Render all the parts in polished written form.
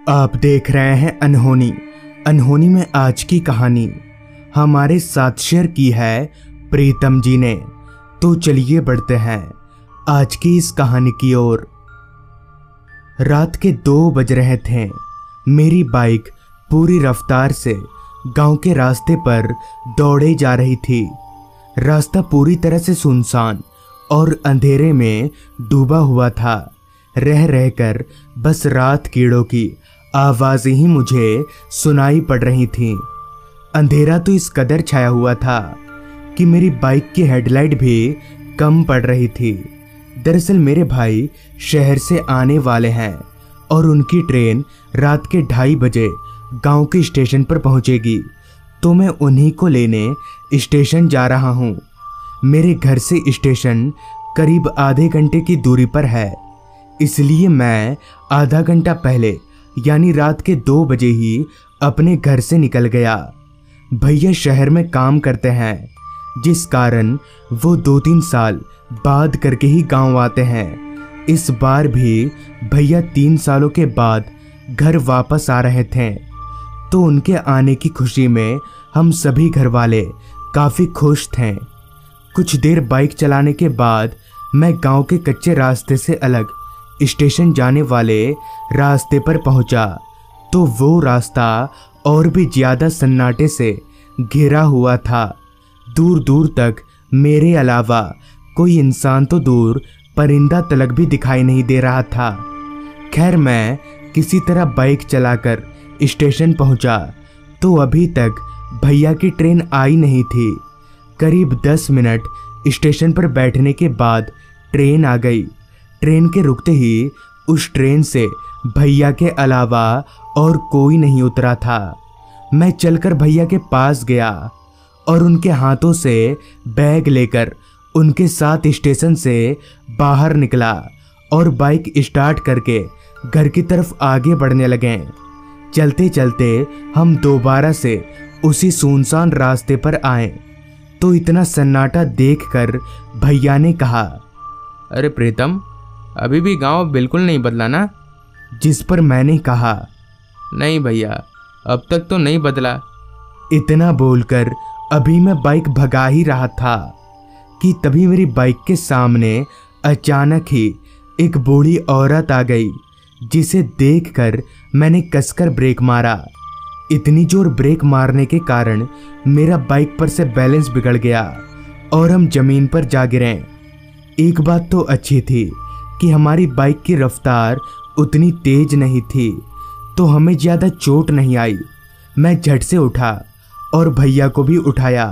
आप देख रहे हैं अनहोनी। अनहोनी में आज की कहानी हमारे साथ शेयर की है प्रीतम जी ने। तो चलिए बढ़ते हैं आज की इस कहानी की ओर। रात के 2 बज रहे थे। मेरी बाइक पूरी रफ्तार से गांव के रास्ते पर दौड़े जा रही थी। रास्ता पूरी तरह से सुनसान और अंधेरे में डूबा हुआ था। रह रहकर बस रात कीड़ों की आवाज़ें ही मुझे सुनाई पड़ रही थीं। अंधेरा तो इस कदर छाया हुआ था कि मेरी बाइक की हेडलाइट भी कम पड़ रही थी। दरअसल मेरे भाई शहर से आने वाले हैं और उनकी ट्रेन रात के 2:30 बजे गांव के स्टेशन पर पहुंचेगी। तो मैं उन्हीं को लेने स्टेशन जा रहा हूं। मेरे घर से स्टेशन करीब आधे घंटे की दूरी पर है, इसलिए मैं आधा घंटा पहले यानी रात के 2 बजे ही अपने घर से निकल गया। भैया शहर में काम करते हैं, जिस कारण वो 2-3 साल बाद करके ही गांव आते हैं। इस बार भी भैया 3 सालों के बाद घर वापस आ रहे थे। तो उनके आने की खुशी में हम सभी घर वाले काफ़ी खुश थे। कुछ देर बाइक चलाने के बाद मैं गांव के कच्चे रास्ते से अलग स्टेशन जाने वाले रास्ते पर पहुंचा। तो वो रास्ता और भी ज़्यादा सन्नाटे से घिरा हुआ था। दूर दूर तक मेरे अलावा कोई इंसान तो दूर परिंदा तलक भी दिखाई नहीं दे रहा था। खैर मैं किसी तरह बाइक चलाकर स्टेशन पहुंचा तो अभी तक भैया की ट्रेन आई नहीं थी। करीब 10 मिनट स्टेशन पर बैठने के बाद ट्रेन आ गई। ट्रेन के रुकते ही उस ट्रेन से भैया के अलावा और कोई नहीं उतरा था। मैं चलकर भैया के पास गया और उनके हाथों से बैग लेकर उनके साथ स्टेशन से बाहर निकला और बाइक स्टार्ट करके घर की तरफ आगे बढ़ने लगे। चलते चलते हम दोबारा से उसी सुनसान रास्ते पर आए तो इतना सन्नाटा देखकर भैया ने कहा, अरे प्रीतम, अभी भी गांव बिल्कुल नहीं बदला ना? जिस पर मैंने कहा, नहीं भैया, अब तक तो नहीं बदला। इतना बोलकर अभी मैं बाइक भगा ही रहा था कि तभी मेरी बाइक के सामने अचानक ही एक बूढ़ी औरत आ गई, जिसे देखकर मैंने कसकर ब्रेक मारा। इतनी जोर ब्रेक मारने के कारण मेरा बाइक पर से बैलेंस बिगड़ गया और हम जमीन पर जा गिरे। एक बात तो अच्छी थी कि हमारी बाइक की रफ्तार उतनी तेज नहीं थी, तो हमें ज़्यादा चोट नहीं आई। मैं झट से उठा और भैया को भी उठाया।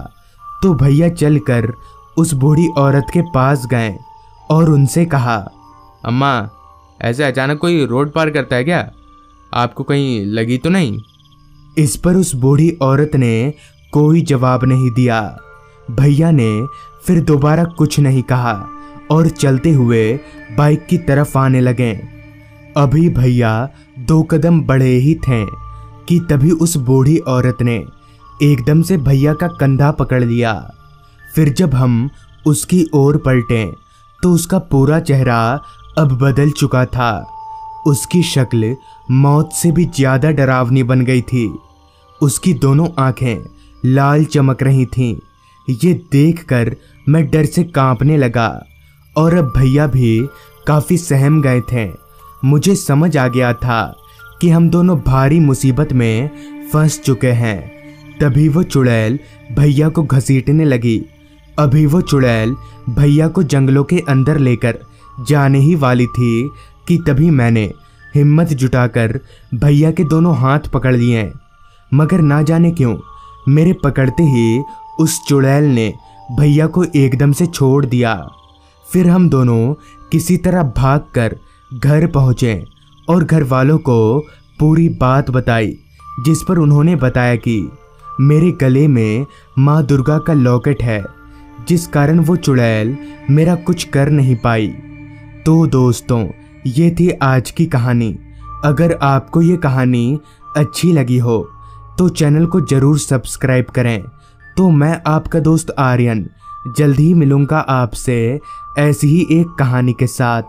तो भैया चलकर उस बूढ़ी औरत के पास गए और उनसे कहा, अम्मा, ऐसे अचानक कोई रोड पार करता है क्या? आपको कहीं लगी तो नहीं? इस पर उस बूढ़ी औरत ने कोई जवाब नहीं दिया। भैया ने फिर दोबारा कुछ नहीं कहा और चलते हुए बाइक की तरफ आने लगे। अभी भैया 2 कदम बढ़े ही थे कि तभी उस बूढ़ी औरत ने एकदम से भैया का कंधा पकड़ लिया। फिर जब हम उसकी ओर पलटे तो उसका पूरा चेहरा अब बदल चुका था। उसकी शक्ल मौत से भी ज़्यादा डरावनी बन गई थी। उसकी दोनों आंखें लाल चमक रही थीं। ये देखकर मैं डर से कांपने लगा और अब भैया भी काफ़ी सहम गए थे। मुझे समझ आ गया था कि हम दोनों भारी मुसीबत में फंस चुके हैं। तभी वो चुड़ैल भैया को घसीटने लगी। अभी वो चुड़ैल भैया को जंगलों के अंदर लेकर जाने ही वाली थी कि तभी मैंने हिम्मत जुटाकर भैया के दोनों हाथ पकड़ लिए। मगर ना जाने क्यों मेरे पकड़ते ही उस चुड़ैल ने भैया को एकदम से छोड़ दिया। फिर हम दोनों किसी तरह भागकर घर पहुँचे और घर वालों को पूरी बात बताई, जिस पर उन्होंने बताया कि मेरे गले में माँ दुर्गा का लॉकेट है, जिस कारण वो चुड़ैल मेरा कुछ कर नहीं पाई। तो दोस्तों, ये थी आज की कहानी। अगर आपको ये कहानी अच्छी लगी हो तो चैनल को ज़रूर सब्सक्राइब करें। तो मैं आपका दोस्त आर्यन जल्द ही मिलूँगा आपसे ऐसी ही एक कहानी के साथ।